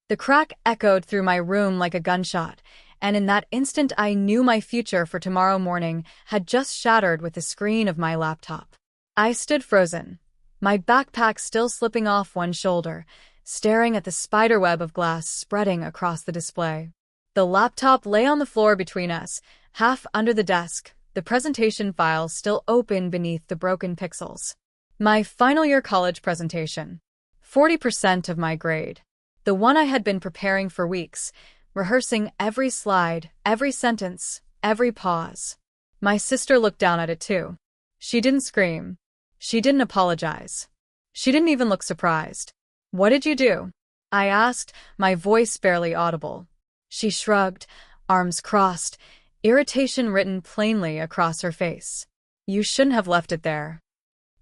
The crack echoed through my room like a gunshot, and in that instant I knew my future for tomorrow morning had just shattered with the screen of my laptop. I stood frozen, my backpack still slipping off one shoulder, staring at the spiderweb of glass spreading across the display. The laptop lay on the floor between us, half under the desk, the presentation file still open beneath the broken pixels. My final year college presentation. 40% of my grade. The one I had been preparing for weeks, rehearsing every slide, every sentence, every pause. My sister looked down at it too. She didn't scream. She didn't apologize. She didn't even look surprised. "What did you do?" I asked, my voice barely audible. She shrugged, arms crossed, irritation written plainly across her face. "You shouldn't have left it there."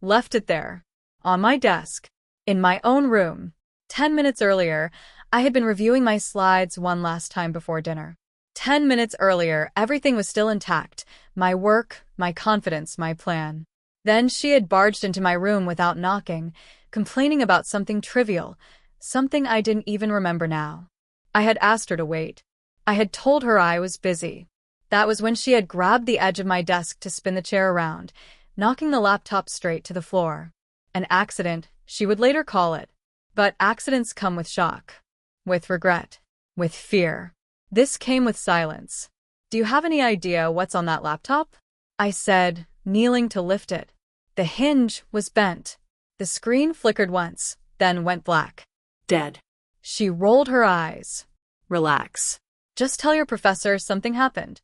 Left it there. On my desk. In my own room. 10 minutes earlier, I had been reviewing my slides one last time before dinner. 10 minutes earlier, everything was still intact. My work, my confidence, my plan. Then she had barged into my room without knocking, complaining about something trivial, something I didn't even remember now. I had asked her to wait. I had told her I was busy. That was when she had grabbed the edge of my desk to spin the chair around, knocking the laptop straight to the floor. An accident, she would later call it. But accidents come with shock, with regret, with fear. This came with silence. "Do you have any idea what's on that laptop?" I said, kneeling to lift it. The hinge was bent. The screen flickered once, then went black. "Dead." She rolled her eyes. "Relax. Just tell your professor something happened."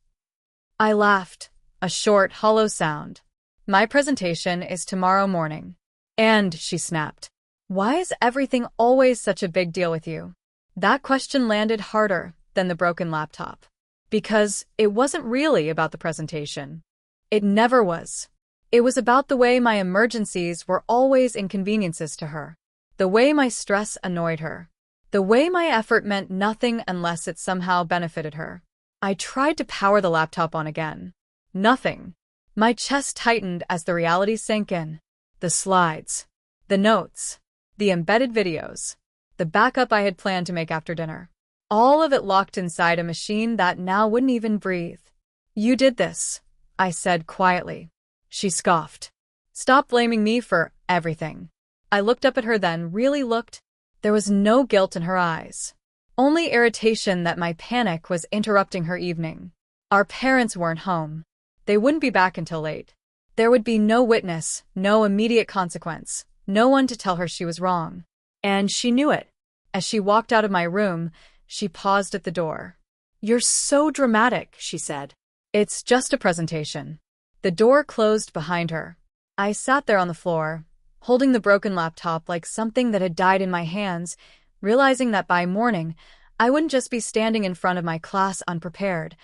I laughed, a short, hollow sound. "My presentation is tomorrow morning." "And," she snapped, "why is everything always such a big deal with you?" That question landed harder than the broken laptop. Because it wasn't really about the presentation. It never was. It was about the way my emergencies were always inconveniences to her. The way my stress annoyed her. The way my effort meant nothing unless it somehow benefited her. I tried to power the laptop on again. Nothing. My chest tightened as the reality sank in. The slides. The notes. The embedded videos. The backup I had planned to make after dinner. All of it locked inside a machine that now wouldn't even breathe. "You did this," I said quietly. She scoffed. "Stop blaming me for everything." I looked up at her then, really looked. There was no guilt in her eyes. Only irritation that my panic was interrupting her evening. Our parents weren't home. They wouldn't be back until late. There would be no witness, no immediate consequence, no one to tell her she was wrong. And she knew it. As she walked out of my room, she paused at the door. "You're so dramatic," she said. "It's just a presentation." The door closed behind her. I sat there on the floor, holding the broken laptop like something that had died in my hands, realizing that by morning, I wouldn't just be standing in front of my class unprepared.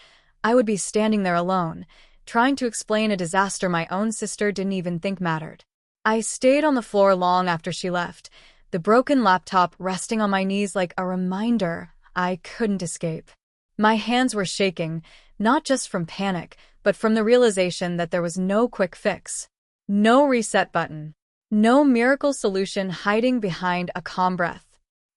I would be standing there alone, trying to explain a disaster my own sister didn't even think mattered. I stayed on the floor long after she left, the broken laptop resting on my knees like a reminder I couldn't escape. My hands were shaking, not just from panic, but from the realization that there was no quick fix. No reset button. No miracle solution hiding behind a calm breath.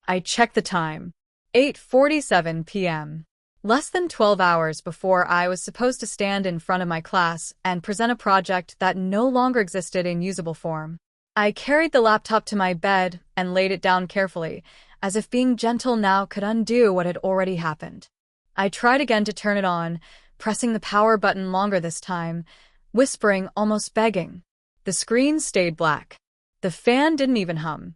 I checked the time. 8:47 p.m. Less than 12 hours before I was supposed to stand in front of my class and present a project that no longer existed in usable form. I carried the laptop to my bed and laid it down carefully, as if being gentle now could undo what had already happened. I tried again to turn it on, pressing the power button longer this time, whispering, almost begging. The screen stayed black. The fan didn't even hum.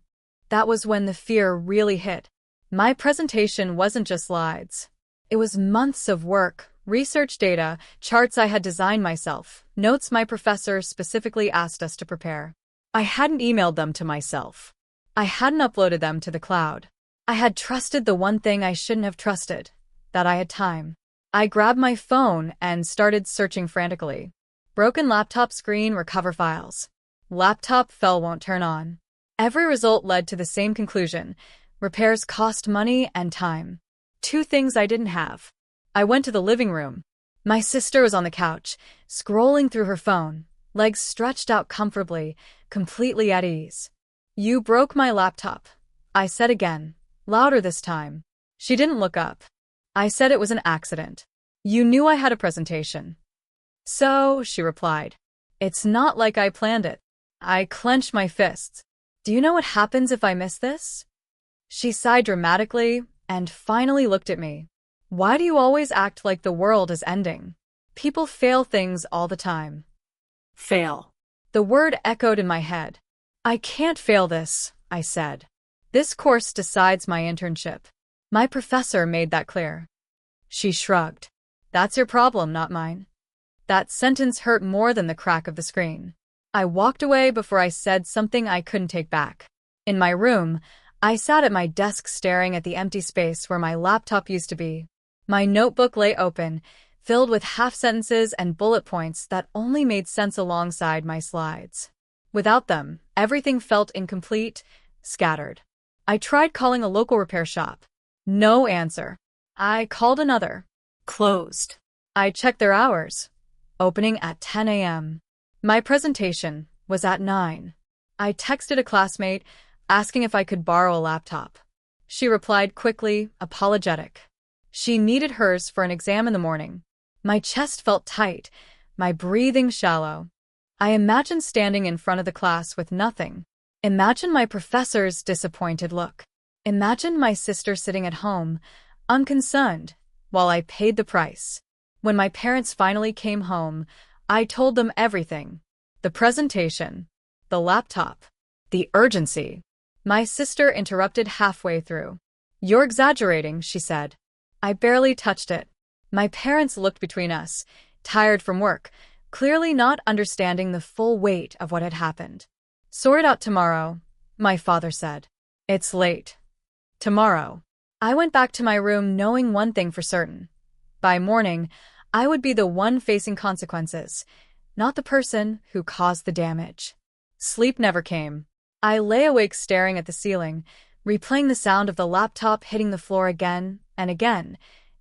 That was when the fear really hit. My presentation wasn't just slides. It was months of work, research data, charts I had designed myself, notes my professor specifically asked us to prepare. I hadn't emailed them to myself. I hadn't uploaded them to the cloud. I had trusted the one thing I shouldn't have trusted, that I had time. I grabbed my phone and started searching frantically. Broken laptop screen, recover files. Laptop fell, won't turn on. Every result led to the same conclusion. Repairs cost money and time. Two things I didn't have. I went to the living room. My sister was on the couch, scrolling through her phone, legs stretched out comfortably, completely at ease. "You broke my laptop," I said again, louder this time. She didn't look up. I said it was an accident. You knew I had a presentation. So, she replied. It's not like I planned it. I clenched my fists. Do you know what happens if I miss this? She sighed dramatically and finally looked at me. Why do you always act like the world is ending? People fail things all the time. Fail. The word echoed in my head. I can't fail this, I said. This course decides my internship. My professor made that clear. She shrugged. That's your problem, not mine. That sentence hurt more than the crack of the screen. I walked away before I said something I couldn't take back. In my room, I sat at my desk staring at the empty space where my laptop used to be. My notebook lay open, filled with half-sentences and bullet points that only made sense alongside my slides. Without them, everything felt incomplete, scattered. I tried calling a local repair shop. No answer. I called another. Closed. I checked their hours. Opening at 10 a.m. My presentation was at 9. I texted a classmate, asking if I could borrow a laptop. She replied quickly, apologetic. She needed hers for an exam in the morning. My chest felt tight, my breathing shallow. I imagined standing in front of the class with nothing. Imagine my professor's disappointed look. Imagine my sister sitting at home, unconcerned, while I paid the price. When my parents finally came home, I told them everything. The presentation, the laptop, the urgency. My sister interrupted halfway through. You're exaggerating, she said. I barely touched it. My parents looked between us, tired from work, clearly not understanding the full weight of what had happened. Sort it out tomorrow, my father said. It's late. Tomorrow. I went back to my room knowing one thing for certain. By morning, I would be the one facing consequences, not the person who caused the damage. Sleep never came. I lay awake staring at the ceiling, replaying the sound of the laptop hitting the floor again and again,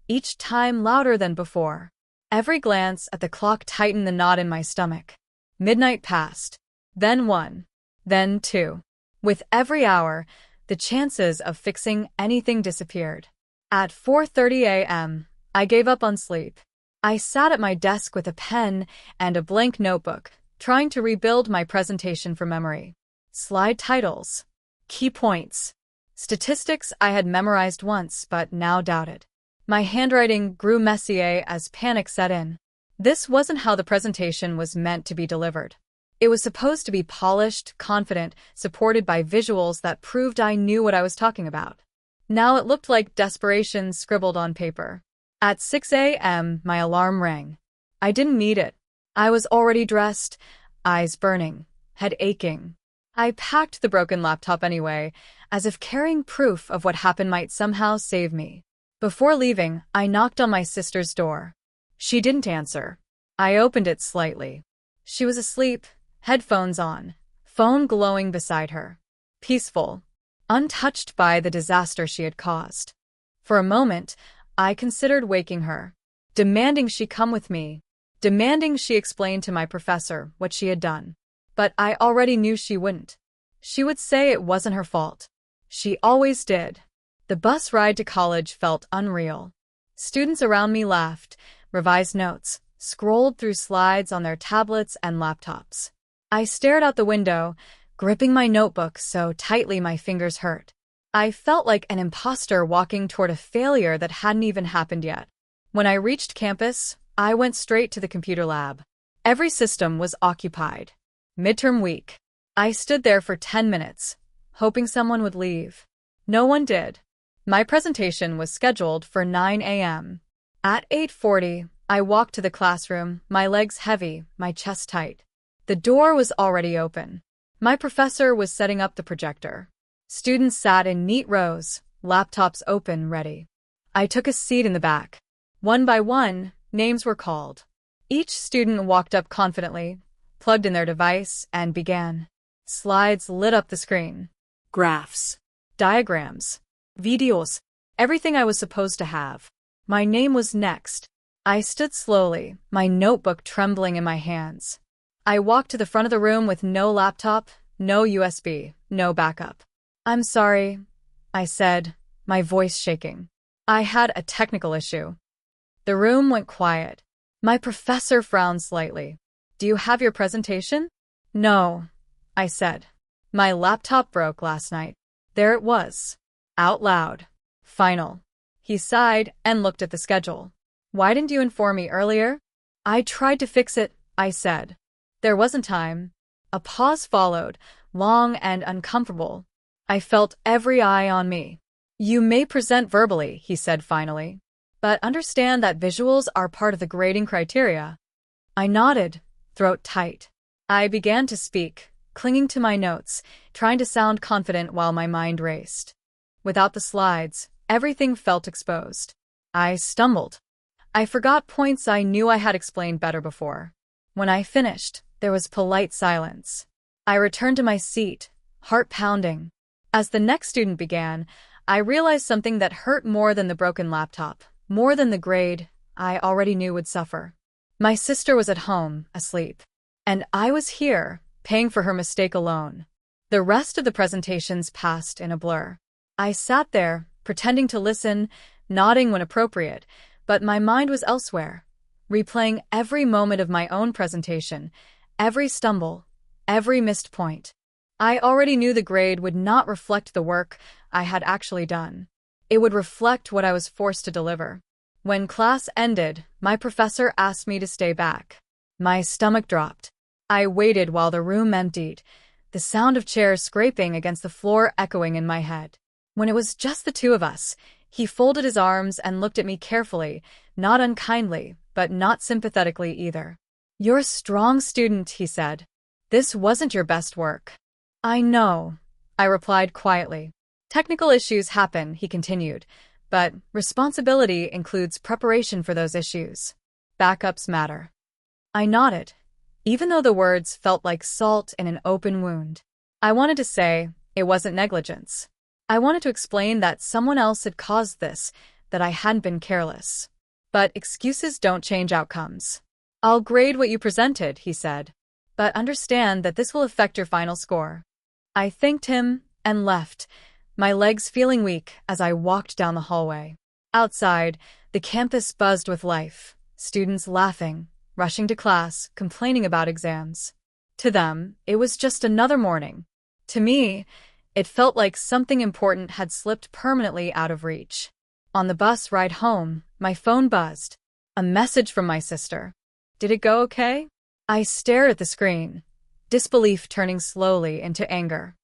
each time louder than before. Every glance at the clock tightened the knot in my stomach. Midnight passed. Then 1. Then 2. With every hour, the chances of fixing anything disappeared. At 4:30 a.m., I gave up on sleep. I sat at my desk with a pen and a blank notebook, trying to rebuild my presentation from memory. Slide titles. Key points. Statistics I had memorized once but now doubted. My handwriting grew messy as panic set in. This wasn't how the presentation was meant to be delivered. It was supposed to be polished, confident, supported by visuals that proved I knew what I was talking about. Now it looked like desperation scribbled on paper. At 6 a.m., my alarm rang. I didn't need it. I was already dressed, eyes burning, head aching. I packed the broken laptop anyway, as if carrying proof of what happened might somehow save me. Before leaving, I knocked on my sister's door. She didn't answer. I opened it slightly. She was asleep, headphones on, phone glowing beside her. Peaceful, untouched by the disaster she had caused. For a moment, I considered waking her, demanding she come with me, demanding she explain to my professor what she had done. But I already knew she wouldn't. She would say it wasn't her fault. She always did. The bus ride to college felt unreal. Students around me laughed, revised notes, scrolled through slides on their tablets and laptops. I stared out the window, gripping my notebook so tightly my fingers hurt. I felt like an imposter walking toward a failure that hadn't even happened yet. When I reached campus, I went straight to the computer lab. Every system was occupied. Midterm week. I stood there for 10 minutes, hoping someone would leave. No one did. My presentation was scheduled for 9 a.m. At 8:40, I walked to the classroom, my legs heavy, my chest tight. The door was already open. My professor was setting up the projector. Students sat in neat rows, laptops open, ready. I took a seat in the back. One by one, names were called. Each student walked up confidently, plugged in their device, and began. Slides lit up the screen. Graphs, diagrams, videos, everything I was supposed to have. My name was next. I stood slowly, my notebook trembling in my hands. I walked to the front of the room with no laptop, no USB, no backup. I'm sorry, I said, my voice shaking. I had a technical issue. The room went quiet. My professor frowned slightly. Do you have your presentation? No, I said. My laptop broke last night. There it was. Out loud. Final. He sighed and looked at the schedule. Why didn't you inform me earlier? I tried to fix it, I said. There wasn't time. A pause followed, long and uncomfortable. I felt every eye on me. You may present verbally, he said finally, but understand that visuals are part of the grading criteria. I nodded, throat tight. I began to speak, clinging to my notes, trying to sound confident while my mind raced. Without the slides, everything felt exposed. I stumbled. I forgot points I knew I had explained better before. When I finished, there was polite silence. I returned to my seat, heart pounding. As the next student began, I realized something that hurt more than the broken laptop, more than the grade I already knew would suffer. My sister was at home, asleep. And I was here, paying for her mistake alone. The rest of the presentations passed in a blur. I sat there, pretending to listen, nodding when appropriate, but my mind was elsewhere, replaying every moment of my own presentation, every stumble, every missed point. I already knew the grade would not reflect the work I had actually done. It would reflect what I was forced to deliver. When class ended, my professor asked me to stay back. My stomach dropped. I waited while the room emptied, the sound of chairs scraping against the floor echoing in my head. When it was just the two of us, he folded his arms and looked at me carefully, not unkindly, but not sympathetically either. You're a strong student, he said. This wasn't your best work. I know, I replied quietly. Technical issues happen, he continued, but responsibility includes preparation for those issues. Backups matter. I nodded, even though the words felt like salt in an open wound. I wanted to say it wasn't negligence. I wanted to explain that someone else had caused this, that I hadn't been careless. But excuses don't change outcomes. I'll grade what you presented, he said, but understand that this will affect your final score. I thanked him and left, my legs feeling weak as I walked down the hallway. Outside, the campus buzzed with life, students laughing, rushing to class, complaining about exams. To them, it was just another morning. To me, it felt like something important had slipped permanently out of reach. On the bus ride home, my phone buzzed. A message from my sister. Did it go okay? I stared at the screen, disbelief turning slowly into anger.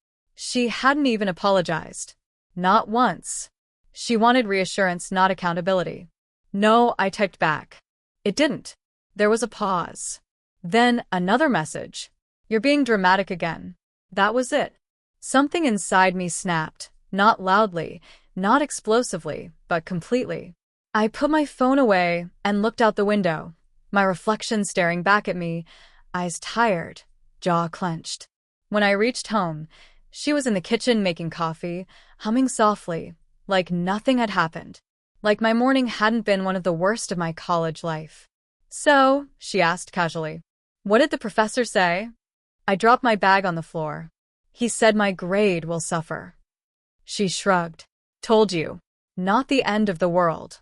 She hadn't even apologized. Not once. She wanted reassurance, not accountability. No, I typed back. It didn't. There was a pause. Then another message. You're being dramatic again. That was it. Something inside me snapped, not loudly, not explosively, but completely. I put my phone away and looked out the window, my reflection staring back at me, eyes tired, jaw clenched. When I reached home, she was in the kitchen making coffee, humming softly, like nothing had happened, like my morning hadn't been one of the worst of my college life. So, she asked casually, what did the professor say? I dropped my bag on the floor. He said my grade will suffer. She shrugged. Told you. Not the end of the world.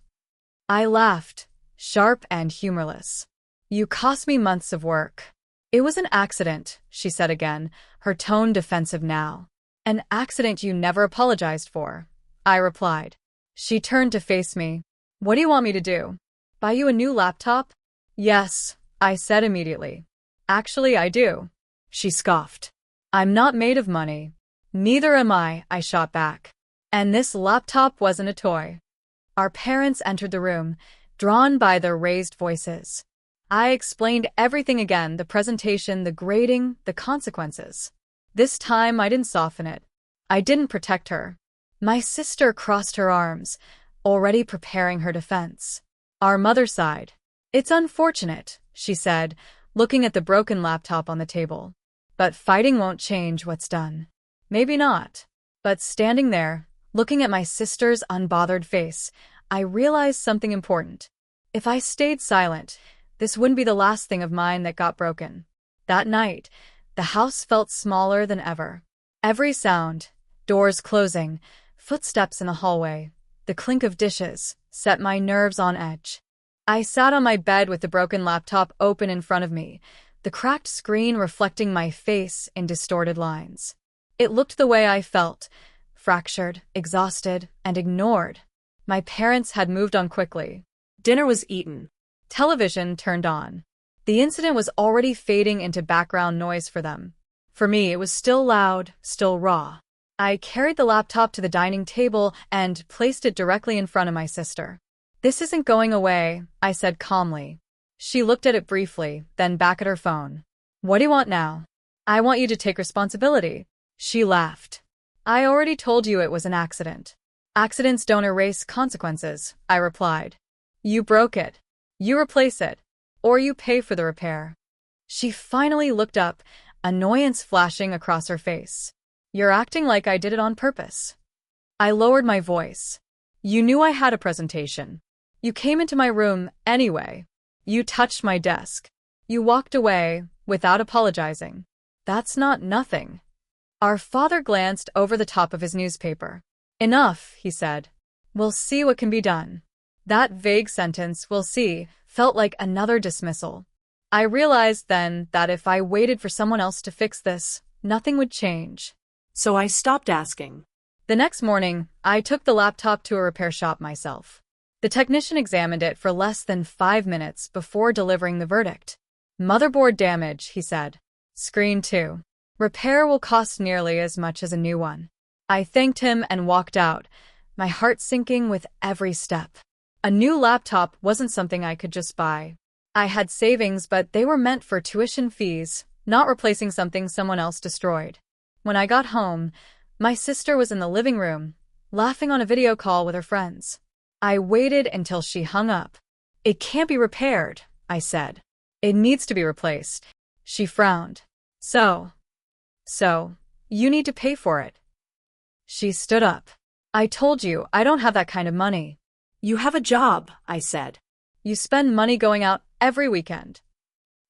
I laughed, sharp and humorless. You cost me months of work. It was an accident, she said again, her tone defensive now. An accident you never apologized for, I replied. She turned to face me. What do you want me to do? Buy you a new laptop? Yes, I said immediately. Actually, I do. She scoffed. I'm not made of money. Neither am I shot back. And this laptop wasn't a toy. Our parents entered the room, drawn by their raised voices. I explained everything again, the presentation, the grading, the consequences. This time I didn't soften it. I didn't protect her. My sister crossed her arms, already preparing her defense. Our mother sighed. It's unfortunate, she said, looking at the broken laptop on the table. But fighting won't change what's done. Maybe not. But standing there, looking at my sister's unbothered face, I realized something important. If I stayed silent, this wouldn't be the last thing of mine that got broken. That night, the house felt smaller than ever. Every sound, doors closing, footsteps in the hallway, The clink of dishes set my nerves on edge. I sat on my bed with the broken laptop open in front of me, the cracked screen reflecting my face in distorted lines. It looked the way I felt, fractured, exhausted, and ignored. My parents had moved on quickly. Dinner was eaten. Television turned on. The incident was already fading into background noise for them. For me, it was still loud, still raw. I carried the laptop to the dining table and placed it directly in front of my sister. "This isn't going away," I said calmly. She looked at it briefly, then back at her phone. "What do you want now?" "I want you to take responsibility." She laughed. "I already told you it was an accident." "Accidents don't erase consequences," I replied. "You broke it. You replace it. Or you pay for the repair." She finally looked up, annoyance flashing across her face. "You're acting like I did it on purpose." I lowered my voice. "You knew I had a presentation. You came into my room anyway. You touched my desk. You walked away without apologizing. That's not nothing." Our father glanced over the top of his newspaper. "Enough," he said. "We'll see what can be done." That vague sentence, "we'll see," felt like another dismissal. I realized then that if I waited for someone else to fix this, nothing would change. So I stopped asking. The next morning, I took the laptop to a repair shop myself. The technician examined it for less than 5 minutes before delivering the verdict. "Motherboard damage," he said. "Screen too. Repair will cost nearly as much as a new one." I thanked him and walked out, my heart sinking with every step. A new laptop wasn't something I could just buy. I had savings, but they were meant for tuition fees, not replacing something someone else destroyed. When I got home, my sister was in the living room, laughing on a video call with her friends. I waited until she hung up. "It can't be repaired," I said. "It needs to be replaced." She frowned. So, you need to pay for it." She stood up. "I told you, I don't have that kind of money." "You have a job," I said. "You spend money going out every weekend."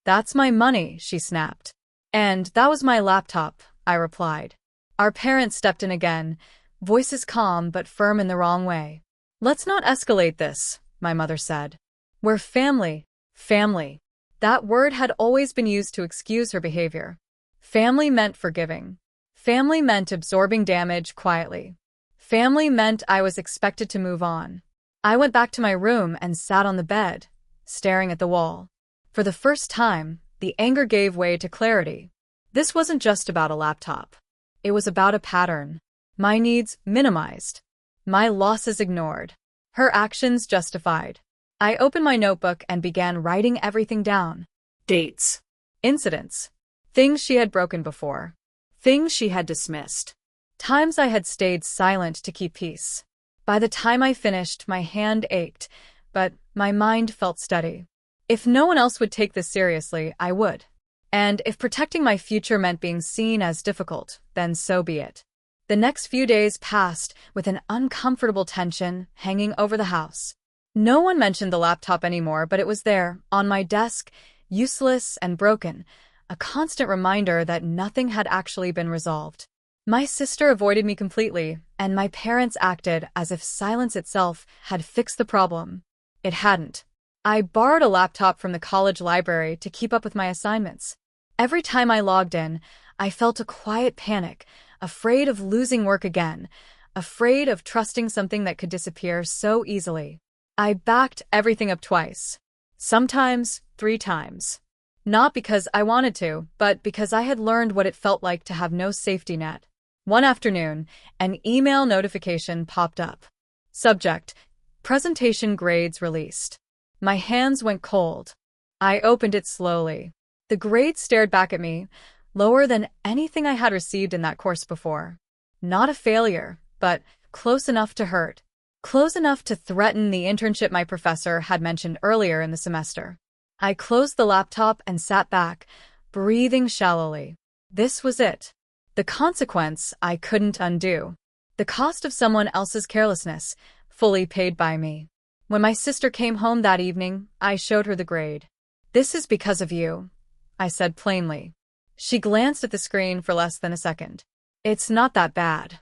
"That's my money," she snapped. "And that was my laptop," I replied. Our parents stepped in again, voices calm but firm in the wrong way. "Let's not escalate this," my mother said. "We're family." Family. That word had always been used to excuse her behavior. Family meant forgiving. Family meant absorbing damage quietly. Family meant I was expected to move on. I went back to my room and sat on the bed, staring at the wall. For the first time, the anger gave way to clarity. This wasn't just about a laptop. It was about a pattern. My needs minimized. My losses ignored. Her actions justified. I opened my notebook and began writing everything down. Dates. Incidents. Things she had broken before. Things she had dismissed. Times I had stayed silent to keep peace. By the time I finished, my hand ached, but my mind felt steady. If no one else would take this seriously, I would. And if protecting my future meant being seen as difficult, then so be it. The next few days passed with an uncomfortable tension hanging over the house. No one mentioned the laptop anymore, but it was there, on my desk, useless and broken, a constant reminder that nothing had actually been resolved. My sister avoided me completely, and my parents acted as if silence itself had fixed the problem. It hadn't. I borrowed a laptop from the college library to keep up with my assignments. Every time I logged in, I felt a quiet panic, afraid of losing work again, afraid of trusting something that could disappear so easily. I backed everything up twice. Sometimes 3 times. Not because I wanted to, but because I had learned what it felt like to have no safety net. One afternoon, an email notification popped up. Subject: Presentation grades released. My hands went cold. I opened it slowly. The grades stared back at me, lower than anything I had received in that course before. Not a failure, but close enough to hurt. Close enough to threaten the internship my professor had mentioned earlier in the semester. I closed the laptop and sat back, breathing shallowly. This was it. The consequence I couldn't undo. The cost of someone else's carelessness, fully paid by me. When my sister came home that evening, I showed her the grade. "This is because of you," I said plainly. She glanced at the screen for less than a second. "It's not that bad."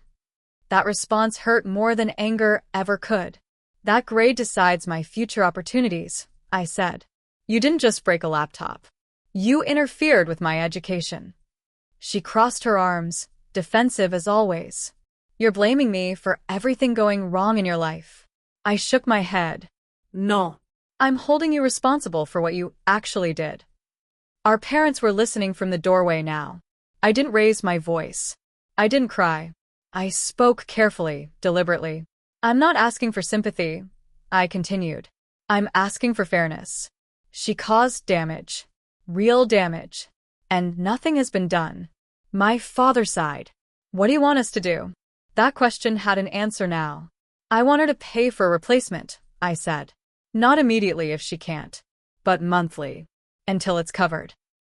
That response hurt more than anger ever could. That grade decides my future opportunities, I said. You didn't just break a laptop. You interfered with my education. She crossed her arms, defensive as always. You're blaming me for everything going wrong in your life. I shook my head. No. I'm holding you responsible for what you actually did. Our parents were listening from the doorway now. I didn't raise my voice. I didn't cry. I spoke carefully, deliberately. I'm not asking for sympathy, I continued. I'm asking for fairness. She caused damage. Real damage. And nothing has been done. My father sighed. What do you want us to do? That question had an answer now. I want her to pay for a replacement, I said. Not immediately if she can't, but monthly, until it's covered.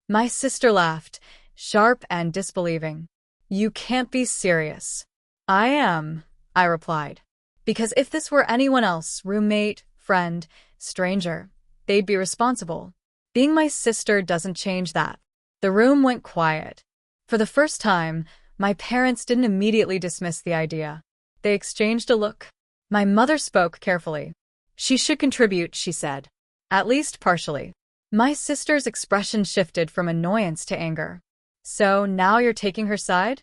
My sister laughed, sharp and disbelieving. You can't be serious. I am, I replied. Because if this were anyone else, roommate, friend, stranger, they'd be responsible. Being my sister doesn't change that. The room went quiet. For the first time, my parents didn't immediately dismiss the idea. They exchanged a look. My mother spoke carefully. She should contribute, she said. At least partially. My sister's expression shifted from annoyance to anger. So now you're taking her side?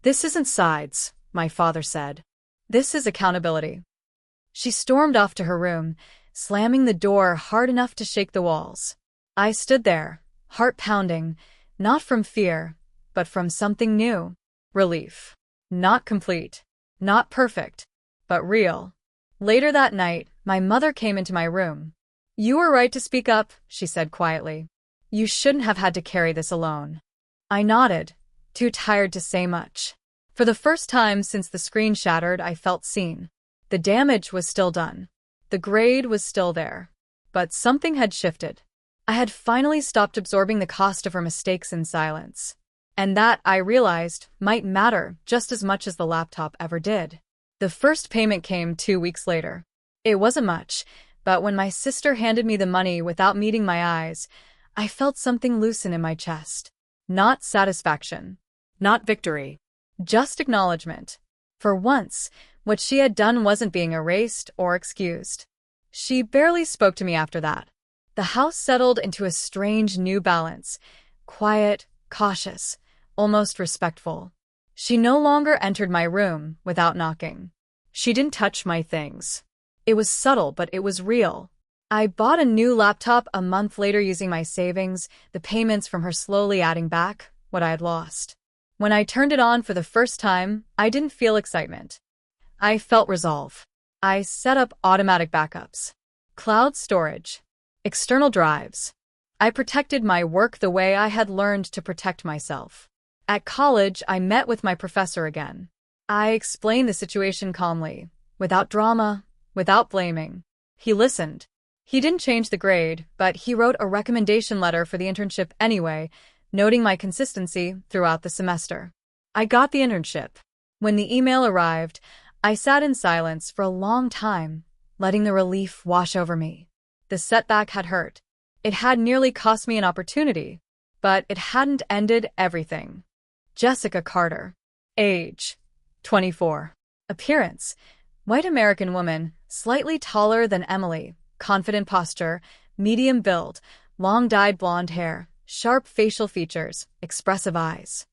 This isn't sides, my father said. This is accountability. She stormed off to her room, slamming the door hard enough to shake the walls. I stood there, heart pounding, not from fear, but from something new. Relief. Not complete. Not perfect. But real. Later that night, my mother came into my room. You were right to speak up, she said quietly. You shouldn't have had to carry this alone. I nodded, too tired to say much. For the first time since the screen shattered, I felt seen. The damage was still done. The grade was still there. But something had shifted. I had finally stopped absorbing the cost of her mistakes in silence. And that, I realized, might matter just as much as the laptop ever did. The first payment came 2 weeks later. It wasn't much, but when my sister handed me the money without meeting my eyes, I felt something loosen in my chest. Not satisfaction. Not victory. Just acknowledgement. For once, what she had done wasn't being erased or excused. She barely spoke to me after that. The house settled into a strange new balance. Quiet, cautious, almost respectful. She no longer entered my room without knocking. She didn't touch my things. It was subtle, but it was real. I bought a new laptop a month later using my savings, the payments from her slowly adding back what I had lost. When I turned it on for the first time, I didn't feel excitement. I felt resolve. I set up automatic backups, cloud storage, external drives. I protected my work the way I had learned to protect myself. At college, I met with my professor again. I explained the situation calmly, without drama, without blaming. He listened. He didn't change the grade, but he wrote a recommendation letter for the internship anyway, noting my consistency throughout the semester. I got the internship. When the email arrived, I sat in silence for a long time, letting the relief wash over me. The setback had hurt. It had nearly cost me an opportunity, but it hadn't ended everything. Jessica Carter. Age: 24. Appearance: white American woman, slightly taller than Emily, confident posture, medium build, long dyed blonde hair, sharp facial features, expressive eyes.